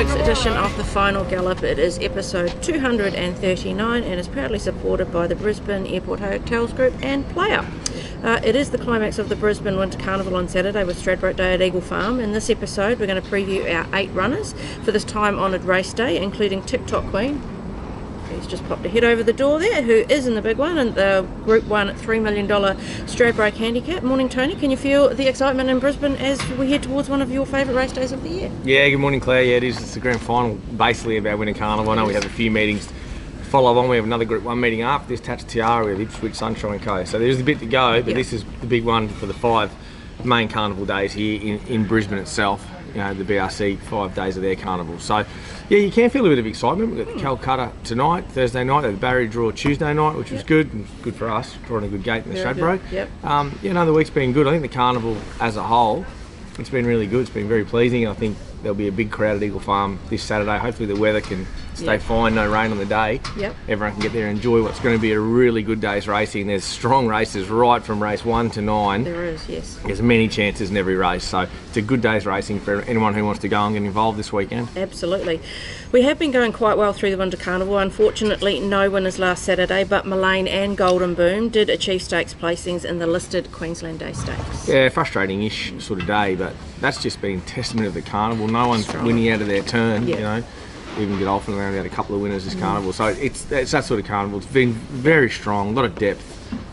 week's edition of the Final Gallop. It is episode 239 and is proudly supported by the Brisbane Airport Hotels Group and PlayUp. It is the climax of the Brisbane Winter Carnival on Saturday with Stradbroke Day at Eagle Farm. In this episode we're going to preview our 8 runners for this time honoured race day, including Tock Queen. He's just popped a head over the door there, who is in the big one, and the Group 1 $3 million Stradbroke Handicap. Morning, Tony. Can you feel the excitement in Brisbane as we head towards one of your favourite race days of the year? Yeah, good morning, Claire. Yeah, it is. It's the grand final, basically, of our Winter Carnival. I know we have a few meetings follow on. We have another Group 1 meeting after this, Tatcha Tiara with Ipswich, Sunshine Coast. So there's a bit to go, but This is the big one for the 5 main carnival days here in Brisbane itself. You know, the BRC 5 days of their carnival. So, yeah, you can feel a bit of excitement. We've got the Calcutta tonight, Thursday night, the barrier draw Tuesday night, which was good, and good for us, drawing a good gate in the Stradbroke. The week's been good. I think the carnival as a whole, it's been really good. It's been very pleasing. I think there'll be a big crowd at Eagle Farm this Saturday. Hopefully the weather can stay fine, no rain on the day. Everyone can get there and enjoy what's going to be a really good day's racing. There's strong races right from race 1 to 9. There is, yes. There's many chances in every race, so it's a good day's racing for anyone who wants to go and get involved this weekend. Absolutely. We have been going quite well through the Winter Carnival. Unfortunately, no winners last Saturday, but Mullane and Golden Boom did achieve stakes placings in the listed Queensland Day Stakes. Yeah, frustrating-ish sort of day, but that's just been testament of the carnival. No one's winning out of their turn, you know. Even Godolphin only had a couple of winners this carnival, so it's that sort of carnival. It's been very strong, a lot of depth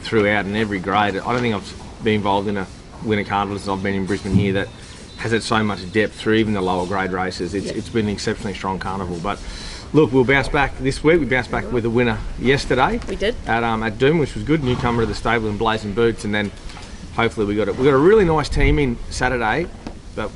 throughout in every grade. I don't think I've been involved in a Winter Carnival since I've been in Brisbane here that has had so much depth through even the lower grade races. It's been an exceptionally strong carnival. But look, we'll bounce back this week. We bounced back with a winner yesterday. We did at Doom, which was good. Newcomer to the stable in blazing boots, and then hopefully we got a really nice team in Saturday,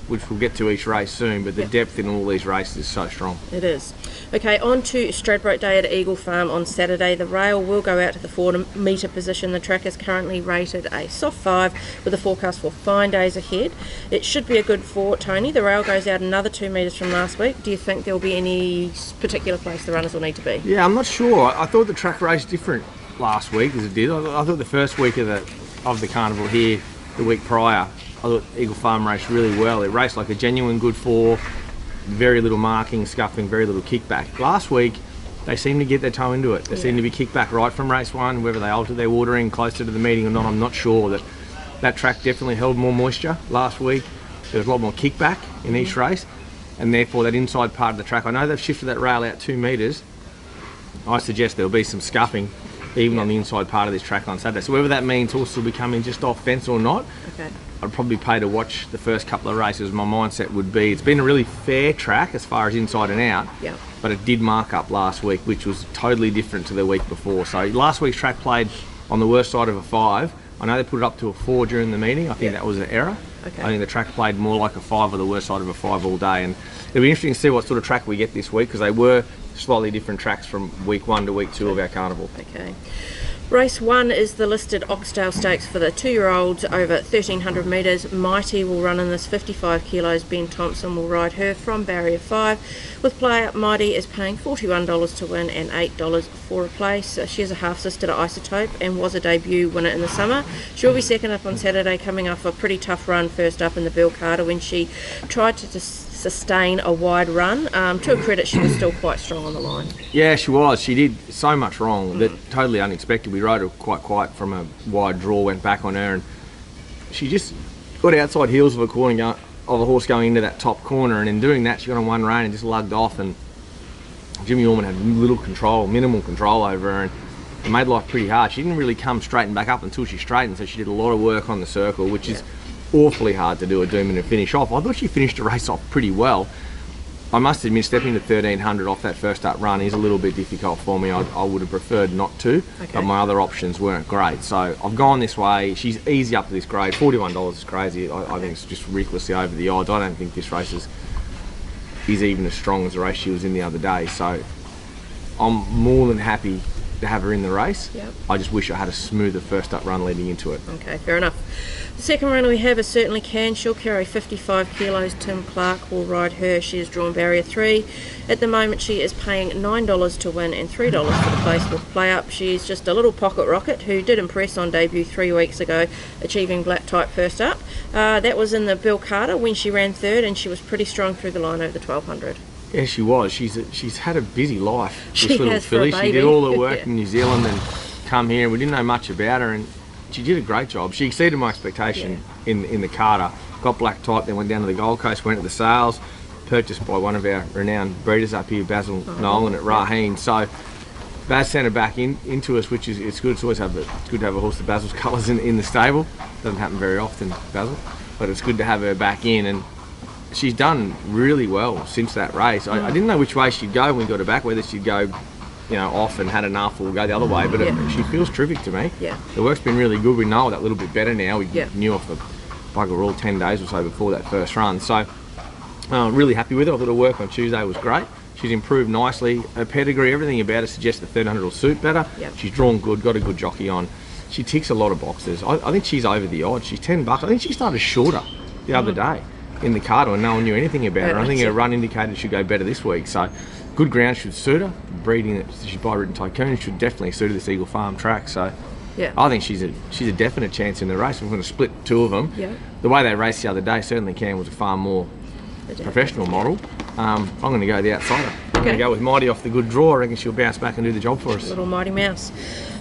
which we'll get to each race soon, but the depth in all these races is so strong. It is. Okay, on to Stradbroke Day at Eagle Farm on Saturday. The rail will go out to the 4-metre position. The track is currently rated a soft 5 with a forecast for fine days ahead. It should be a good 4, Tony. The rail goes out another 2 metres from last week. Do you think there'll be any particular place the runners will need to be? Yeah, I'm not sure. I thought the track raced different last week as it did. I thought the first week of the carnival here, the week prior, I thought Eagle Farm raced really well. It raced like a genuine good 4, very little marking, scuffing, very little kickback. Last week, they seemed to get their toe into it. They seemed to be kicked back right from race 1, whether they altered their watering closer to the meeting or not, I'm not sure. That track definitely held more moisture last week. There was a lot more kickback in each race, and therefore that inside part of the track, I know they've shifted that rail out 2 metres. I suggest there'll be some scuffing even on the inside part of this track on Saturday. So whether that means horses will be coming just off fence or not, I'd probably pay to watch the first couple of races. My mindset would be it's been a really fair track as far as inside and out, but it did mark up last week, which was totally different to the week before. So last week's track played on the worst side of a 5. I know they put it up to a 4 during the meeting. I think that was an error. I think the track played more like a 5 or the worst side of a 5 all day, and it'll be interesting to see what sort of track we get this week, because they were slightly different tracks from week 1 to week 2 of our carnival. Race 1 is the listed Oxdale Stakes for the 2-year-olds over 1,300 metres. Mighty will run in this 55 kilos. Ben Thompson will ride her from barrier 5. With PlayUp, Mighty is paying $41 to win and $8 for a place. She is a half-sister to Isotope and was a debut winner in the summer. She'll be second up on Saturday, coming off a pretty tough run first up in the Bill Carter when she tried to sustain a wide run. To her credit, she was still quite strong on the line. Yeah, she was. She did so much wrong that totally unexpected. We rode her quite quiet from a wide draw, went back on her, and she just got outside heels of a horse going into that top corner, and in doing that she got on one rein and just lugged off, and Jimmy Orman had minimal control over her, and it made life pretty hard. She didn't really come straight and back up until she straightened, so she did a lot of work on the circle, which is awfully hard to do a Doom and finish off. I thought she finished the race off pretty well. I must admit, stepping to 1,300 off that first up run is a little bit difficult for me. I would have preferred not to, but my other options weren't great. So I've gone this way. She's easy up to this grade. $41 is crazy. I think it's just ridiculously over the odds. I don't think this race is even as strong as the race she was in the other day. So I'm more than happy to have her in the race. I just wish I had a smoother first up run leading into it. Okay, fair enough. The second runner we have is Certainly Can. She'll carry 55 kilos. Tim Clark will ride her. She has drawn barrier 3. At the moment she is paying $9 to win and $3 for the place with PlayUp. She's just a little pocket rocket who did impress on debut 3 weeks ago, achieving black type first up. That was in the Bill Carter when she ran third, and she was pretty strong through the line over the 1200. Yeah, she was. She's had a busy life. This She little has for a filly. She did baby. all the work Yeah. in New Zealand and come here, and we didn't know much about her, and she did a great job. She exceeded my expectation in the Carter. Got black type, then went down to the Gold Coast, went to the sales, purchased by one of our renowned breeders up here, Basil Nolan at Raheen. So Baz sent her back into us, which is it's good. It's good to have a horse of Basil's colours in the stable. Doesn't happen very often, Basil, but it's good to have her back in, and she's done really well since that race. I didn't know which way she'd go when we got her back, whether she'd go, you know, off and had enough or go the other way, but she feels terrific to me. Yeah. The work's been really good. We know that a little bit better now. We Yeah. knew off the bugger all 10 days or so before that first run. So really happy with her. I thought her work on Tuesday was great. She's improved nicely. Her pedigree, everything about her suggests the 1300 will suit better. Yep. She's drawn good, got a good jockey on. She ticks a lot of boxes. I think she's over the odds. She's $10. I think she started shorter the other day in the Carter and no one knew anything about her. I think her run indicated she'd go better this week. So good ground should suit her. Breeding that she's by Written Tycoon should definitely suit her this Eagle Farm track. So Yeah. I think she's a definite chance in the race. We're going to split two of them. Yeah. The way they raced the other day, certainly Cam was a far more professional model. I'm going to go the outsider. I'm going to go with Mighty off the good draw. I reckon she'll bounce back and do the job for us. Little Mighty Mouse.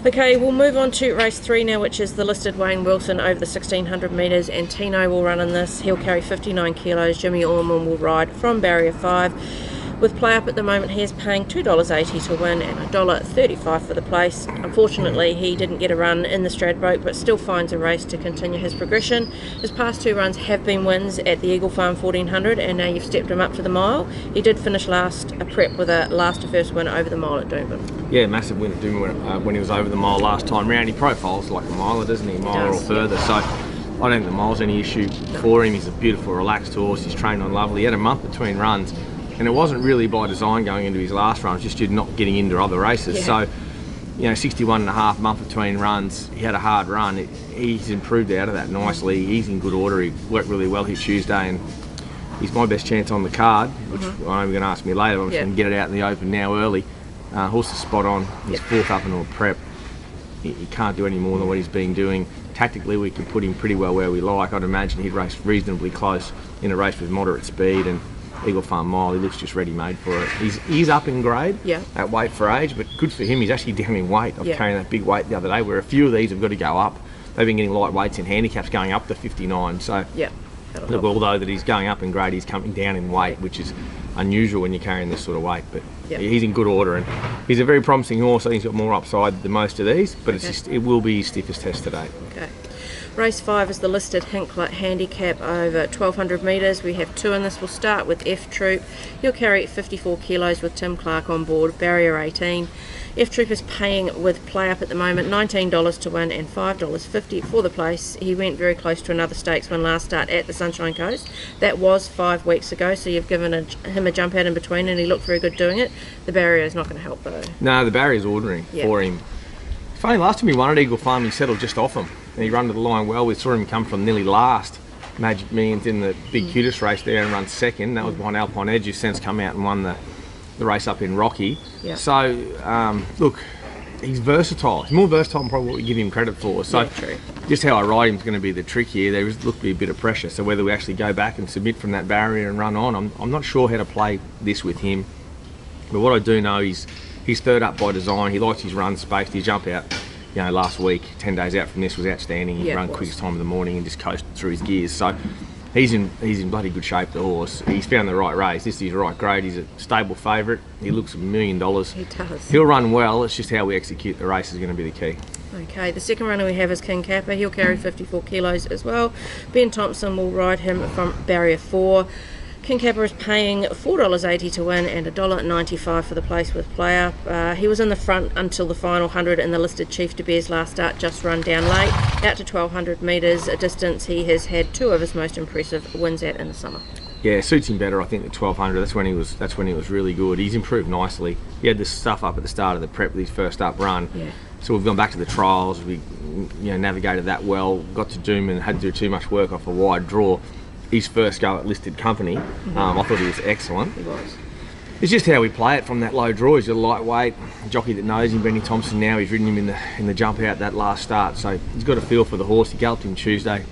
Okay, we'll move on to race 3 now, which is the listed Wayne Wilson over the 1600 metres. Antino will run in this. He'll carry 59 kilos. Jimmy Orman will ride from barrier 5. With PlayUp at the moment, he is paying $2.80 to win and $1.35 for the place. Unfortunately, he didn't get a run in the Stradbroke, but still finds a race to continue his progression. His past 2 runs have been wins at the Eagle Farm 1400, and now you've stepped him up to the mile. He did finish a prep with a last to first win over the mile at Doomben. Yeah, massive win at Doomben when he was over the mile last time round. He profiles like a miler, doesn't he? A mile or further. So I don't think the mile's any issue for him. He's a beautiful, relaxed horse. He's trained on lovely. He had a month between runs. And it wasn't really by design going into his last run, it was just not getting into other races. Yeah. So, you know, 61 and a half month between runs, he had a hard run. He's improved out of that nicely. He's in good order. He worked really well here Tuesday, and he's my best chance on the card, which I know you're going to ask me later. I'm just going to get it out in the open now early. Horse is spot on. He's fourth up into a prep. He can't do any more than what he's been doing. Tactically, we can put him pretty well where we like. I'd imagine he'd race reasonably close in a race with moderate speed, and Eagle Farm Mile, he looks just ready-made for it. He's up in grade at weight for age, but good for him. He's actually down in weight. I was carrying that big weight the other day, where a few of these have got to go up. They've been getting light weights in handicaps going up to 59. So, look, although that he's going up in grade, he's coming down in weight, which is unusual when you're carrying this sort of weight. But he's in good order, and he's a very promising horse. I think he's got more upside than most of these, but it will be his stiffest test today. Okay. Race 5 is the listed Hinkler Handicap over 1200 metres. We have 2 in this. We'll start with F Troop. He'll carry 54 kilos with Tim Clark on board, barrier 18. F Troop is paying with PlayUp at the moment $19 to win and $5.50 for the place. He went very close to another stakes win last start at the Sunshine Coast. That was 5 weeks ago, so you've given him a jump out in between, and he looked very good doing it. The barrier is not going to help though. No, the barrier's ordinary for him. Funny, last time he won at Eagle Farm, he settled just off him. And he ran to the line well. We saw him come from nearly last Magic Millions in the big cutest race there and run second. That was behind Alpine Edge, who's since come out and won the race up in Rocky. So, look, he's versatile. He's more versatile than probably what we give him credit for. So, just how I ride him is going to be the trick here. There is look to be a bit of pressure. So whether we actually go back and submit from that barrier and run on, I'm not sure how to play this with him. But what I do know is he's third up by design. He likes his run space. His jump out, you know, last week, 10 days out from this, was outstanding. He ran quickest time of the morning and just coasted through his gears. So he's in bloody good shape, the horse. He's found the right race. This is his right grade. He's a stable favourite. He looks $1 million. He does. He'll run well. It's just how we execute the race is going to be the key. Okay, the second runner we have is King Kappa. He'll carry 54 kilos as well. Ben Thompson will ride him from barrier 4. King Kappa is paying $4.80 to win and $1.95 for the place with PlayUp. He was in the front until the final 100 in the listed Chief De Beers last start, just run down late. Out to 1200 metres, a distance he has had 2 of his most impressive wins at in the summer. Yeah, suits him better, I think, the 1200. That's when he was really good. He's improved nicely. He had this stuff up at the start of the prep with his first up run. So we've gone back to the trials. We navigated that well. Got to Doom and had to do too much work off a wide draw. His first go at listed company, I thought he was excellent. He was. It's just how we play it from that low draw. He's a lightweight jockey that knows him. Benny Thompson now, he's ridden him in the jump out that last start, so he's got a feel for the horse. He galloped him Tuesday.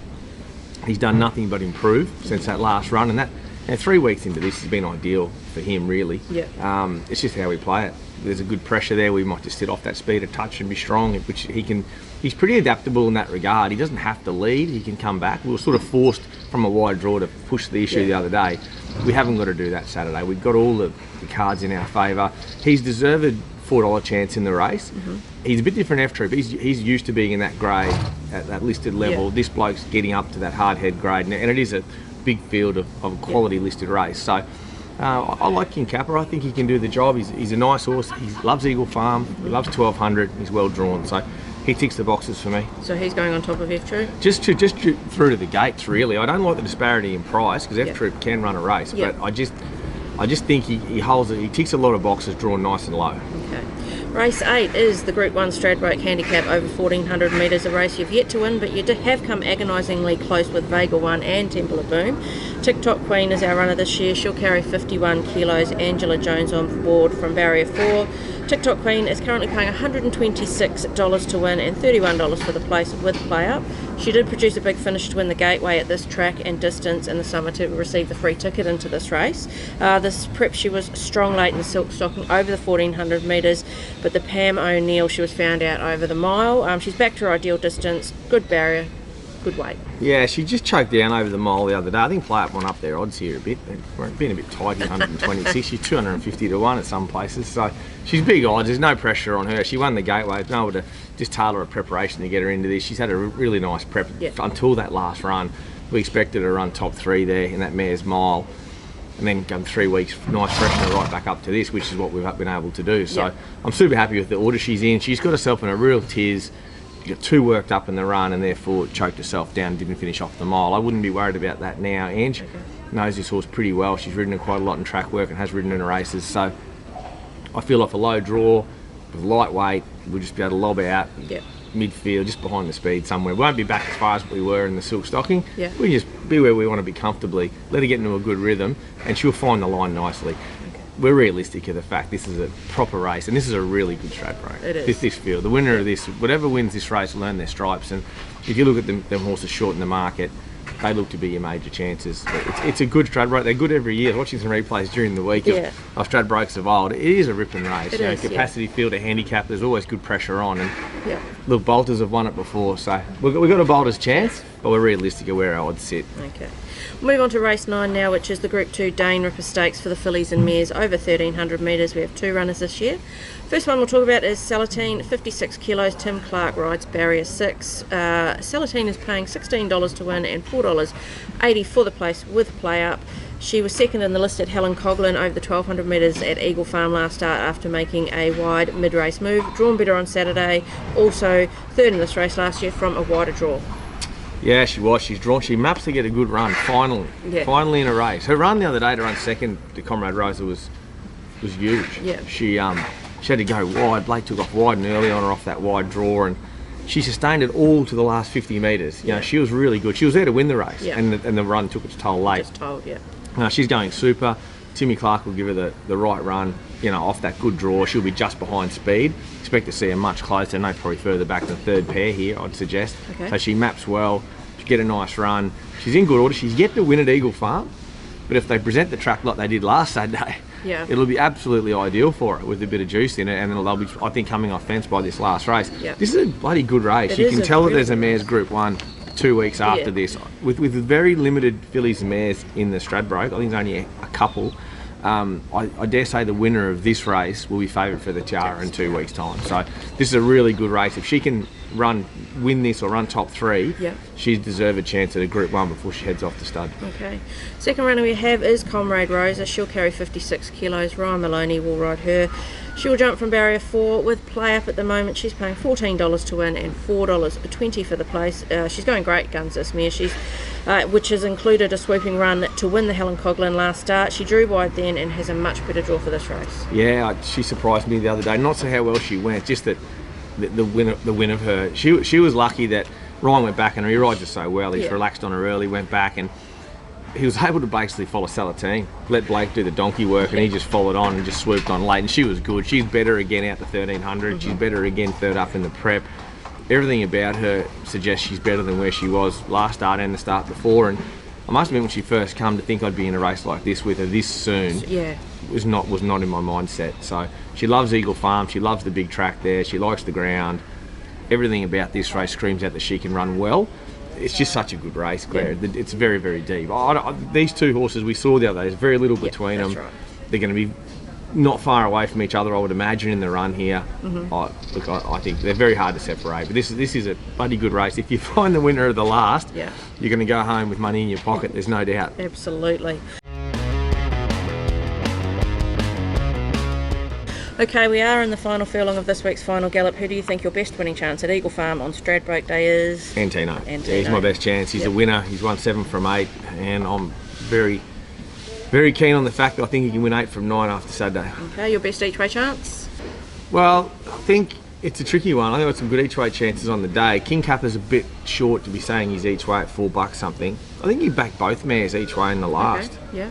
He's done nothing but improve since that last run, and And 3 weeks into this has been ideal for him, really. Yeah. It's just how we play it. There's a good pressure there. We might just sit off that speed a touch and be strong, which he can. He's pretty adaptable in that regard. He doesn't have to lead. He can come back. We were sort of forced from a wide draw to push the issue the other day. We haven't got to do that Saturday. We've got all the cards in our favour. He's deserved $4 chance in the race. He's a bit different F Troop. He's used to being in that grade at that listed level. Yeah. This bloke's getting up to that hard head grade, and it is a big field of a quality listed race. So I like King Kappa. I think he can do the job. He's a nice horse. He loves Eagle Farm. He loves 1200. He's well drawn. So he ticks the boxes for me. So he's going on top of F Troop? Just through to the gates, really. I don't like the disparity in price because F Troop can run a race, but I just think he holds it. He ticks a lot of boxes, drawn nice and low. Okay. Race 8 is the Group 1 Stradbroke Handicap over 1400 metres, a race you've yet to win, but you have come agonisingly close with Vega 1 and Temple of Boom. Tock Queen is our runner this year. She'll carry 51 kilos. Angela Jones on board from barrier 4. Tock Queen is currently paying $126 to win and $31 for the place with PlayUp. She did produce a big finish to win the Gateway at this track and distance in the summer to receive the free ticket into this race. This prep she was strong late in the silk stocking over the 1400 metres, but the Pam O'Neill she was found out over the mile. She's back to her ideal distance, good barrier, good weight. Yeah, she just choked down over the mile the other day. I think PlayUp went up their odds here a bit. They've been a bit tight, 126. She's 250 to 1 at some places. So she's big odds. There's no pressure on her. She won the Gateway. Been able to just tailor a preparation to get her into this. She's had a really nice prep until that last run. We expected her to run top 3 there in that mare's mile. And then come 3 weeks, nice freshener right back up to this, which is what we've been able to do. So I'm super happy with the order she's in. She's got herself in a real tiz. She got too worked up in the run and therefore choked herself down, didn't finish off the mile. I wouldn't be worried about that now. Ange knows this horse pretty well. She's ridden her quite a lot in track work and has ridden in her races. So I feel like a low draw with lightweight, we'll just be able to lob out midfield, just behind the speed somewhere. We won't be back as far as we were in the silk stocking. We just be where we want to be comfortably, let her get into a good rhythm and she'll find the line nicely. We're realistic of the fact this is a proper race and this is a really good Stradbroke. It is. This field, the winner of this, whatever wins this race will earn their stripes. And if you look at them horses short in the market, they look to be your major chances. It's a good Stradbroke. They're good every year. Watching some replays during the week of Stradbrokes of old, it is a ripping race. It is, capacity field, a handicap, there's always good pressure on. And look, Bolters have won it before, so we've got a Bolters chance, but we're realistic of where our odds sit. Okay. We'll move on to race 9 now, which is the Group 2 Dane Ripper Stakes for the fillies and mares over 1300 metres. We have 2 runners this year. First one we'll talk about is Salateen, 56 kilos. Tim Clark rides barrier 6. Salateen is paying $16 to win and $4.80 for the place with PlayUp. She was second in the list at Helen Coghlan over the 1200 metres at Eagle Farm last start after making a wide mid-race move. Drawn better on Saturday. Also third in this race last year from a wider draw. Yeah, she was. She's drawn. She maps to get a good run, finally. Finally in a race. Her run the other day to run second to Comrade Rosa was huge. She had to go wide. Blake took off wide and early on her off that wide draw, and she sustained it all to the last 50 metres. You know, she was really good. She was there to win the race, and the run took its toll late. Just told, she's going super. Timmy Clark will give her the right run, you know, off that good draw. She'll be just behind speed. Expect to see her much closer, no, probably further back than third pair here, I'd suggest. So she maps well, she'll get a nice run. She's in good order. She's yet to win at Eagle Farm, but if they present the track like they did last Saturday, it'll be absolutely ideal for her with a bit of juice in it, and they'll be, I think, coming off fence by this last race. This is a bloody good race. You can tell that there's a mares Group 1 2 weeks after this. With very limited fillies and mares in the Stradbroke, I think there's only a couple. I dare say the winner of this race will be favourite for the Tiara in 2 weeks' time. So this is a really good race. If she can win this or run top 3, she deserves a chance at a Group 1 before she heads off the stud. Okay. Second runner we have is Comrade Rosa. She'll carry 56 kilos. Ryan Maloney will ride her. She'll jump from barrier 4 with PlayUp at the moment. She's paying $14 to win and $4.20 for the place. She's going great guns, this mare. Which has included a swooping run to win the Helen Coghlan last start. She drew wide then and has a much better draw for this race. Yeah, she surprised me the other day. Not so how well she went, just that the win of her. She was lucky that Ryan went back and he rides her so well. He's relaxed on her early, went back, and he was able to basically follow Salateen, let Blake do the donkey work, and he just followed on and just swooped on late, and she was good. She's better again out to 1300. She's better again third up in the prep. Everything about her suggests she's better than where she was last start and the start before, and I must admit, when she first come, to think I'd be in a race like this with her this soon, Yeah. was not in my mindset. So she loves Eagle Farm, she loves the big track there, she likes the ground. Everything about this race screams out that she can run well. It's just such a good race, Claire. Yeah. It's very, very deep. These two horses we saw the other day, there's very little between them. Right. They're going to be not far away from each other, I would imagine, in the run here. I think they're very hard to separate. But this is a bloody good race. If you find the winner of the last, you're going to go home with money in your pocket, there's no doubt. Absolutely. Okay, we are in the final furlong of this week's Final Gallop. Who do you think your best winning chance at Eagle Farm on Stradbroke Day is? Antino. Yeah, he's my best chance. He's a winner. He's won 7 from 8, and I'm very, very keen on the fact that I think he can win 8 from 9 after Saturday. Okay, your best each way chance? Well, I think it's a tricky one. I think I've got some good each way chances on the day. King Kappa's a bit short to be saying he's each way at $4 something. I think you back both mares each way in the last. Okay, yeah.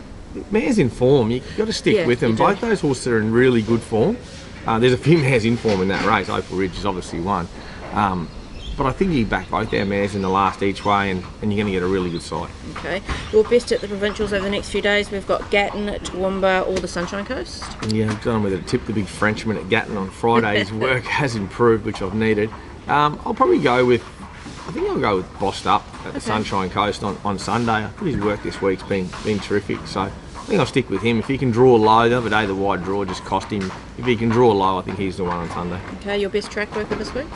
Mares in form, you've got to stick with them. Both those horses are in really good form. There's a few mares in form in that race. Opal Ridge is obviously one. But I think you back both our mares in the last each way, and you're going to get a really good side. Okay. Your best at the provincials over the next few days, we've got Gatton, Toowoomba, or the Sunshine Coast. Yeah, I've done with a tip the big Frenchman at Gatton on Friday. His work has improved, which I've needed. I'll probably go with, I'll go with Bossed Up at the Sunshine Coast on Sunday. I thought his work this week's been terrific, so I think I'll stick with him. If he can draw low, the other day the wide draw just cost him. If he can draw low, I think he's the one on Sunday. Okay, your best track worker this week?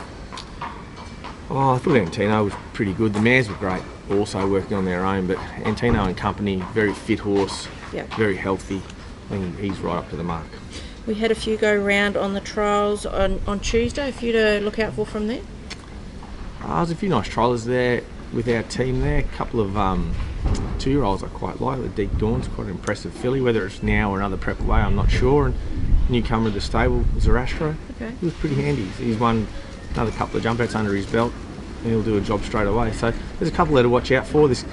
Oh, I thought Antino was pretty good. The mares were great, also working on their own, but Antino and company, very fit horse, very healthy. I think he's right up to the mark. We had a few go round on the trials on Tuesday, a few to look out for from there? There's a few nice triallers there with our team there. A couple of 2-year-olds I quite like. The Deep Dawn's quite an impressive filly, whether it's now or another prep away, I'm not sure. And newcomer to the stable, Zarastro. Okay. He was pretty handy. He's won another couple of jump outs under his belt, and he'll do a job straight away. So there's a couple there to watch out for. As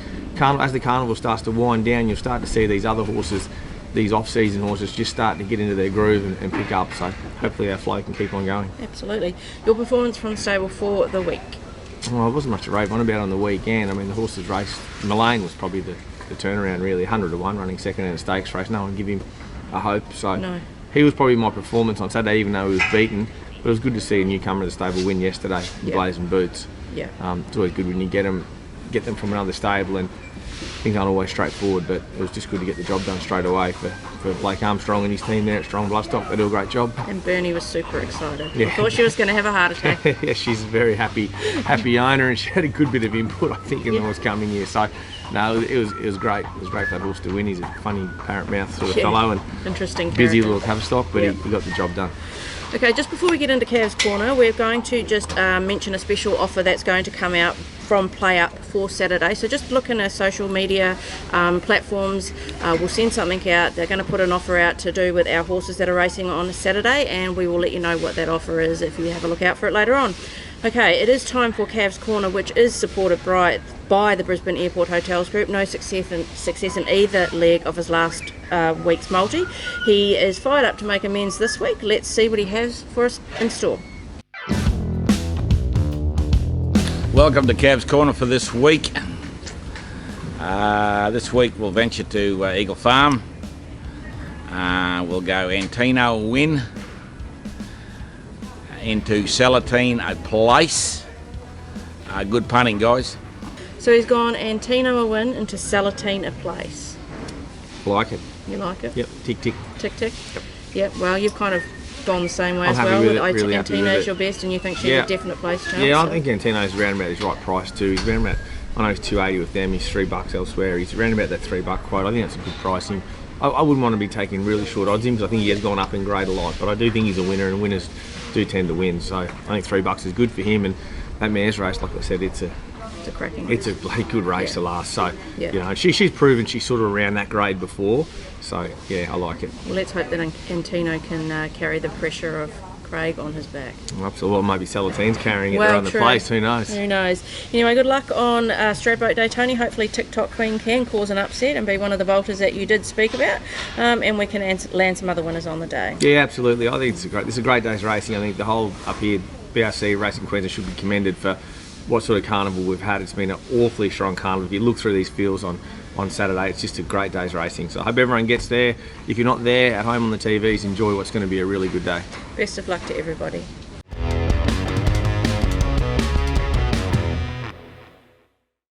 the carnival starts to wind down, you'll start to see these other horses, these off-season horses, just starting to get into their groove and pick up. So hopefully our flow can keep on going. Absolutely. Your performance from the stable for the week? Well, it wasn't much to rave on about on the weekend. I mean, the horses raced. Mullane was probably the turnaround, really. 100 to 1 running second in a stakes race. No one give him a hope. So he was probably my performance on Saturday, even though he was beaten. But it was good to see a newcomer to the stable win yesterday, the Blazing Boots. Yeah. It's always good when you get them from another stable, and things aren't always straightforward, but it was just good to get the job done straight away for Blake Armstrong and his team there at Strong Bloodstock. They do a great job. And Bernie was super excited. Yeah. I thought she was going to have a heart attack. Yeah, she's a very happy owner, and she had a good bit of input, I think, in what's coming here. So, no, it was great. It was great for that horse to win. He's a funny parrot mouth sort of fellow, and interesting, busy little cover stock, but he got the job done. Okay, just before we get into Cav's Corner, we're going to just mention a special offer that's going to come out from PlayUp for Saturday. So just look in our social media platforms. We'll send something out. They're going to put an offer out to do with our horses that are racing on Saturday, and we will let you know what that offer is if you have a look out for it later on. Okay, it is time for Cav's Corner, which is supported by the Brisbane Airport Hotels Group. No success in either leg of his last week's multi. He is fired up to make amends this week. Let's see what he has for us in store. Welcome to Cav's Corner for this week. This week we'll venture to Eagle Farm. We'll go Antino win. Into Salateen a place. Good punting, guys. So he's gone Antino a win into Salateen a place. Like it. You like it? Yep. Tick tick. Tick tick. Yep. Well, you've kind of gone the same way I'm as happy well. with it, really happy with Antino's it. your best, and you think she's a definite place chance. Yeah, I think Antino's around about his right price too. He's around about, I know he's $2.80 with them. He's $3 elsewhere. He's around about that $3 quote. I think that's a good pricing. I wouldn't want to be taking really short odds in because I think he has gone up in grade a lot. But I do think he's a winner, and winners do tend to win. So I think $3 is good for him. And that mare's race, like I said, it's a cracking race. It's a bloody good race to last. So you know, she's proven she's sort of around that grade before. So yeah, I like it. Well, let's hope that Antino can carry the pressure of Craig on his back. Well, absolutely. Maybe Salateen's carrying it around the place. Who knows? Who knows? Anyway, good luck on Stradbroke Day, Tony. Hopefully Tock Queen can cause an upset and be one of the vaulters that you did speak about, and we can land some other winners on the day. Yeah, absolutely. I think it's a great day's racing. I think the whole up here, BRC Racing Queensland should be commended for what sort of carnival we've had. It's been an awfully strong carnival. If you look through these fields on Saturday, it's just a great day's racing. So I hope everyone gets there. If you're not there, at home on the TVs, enjoy what's going to be a really good day. Best of luck to everybody.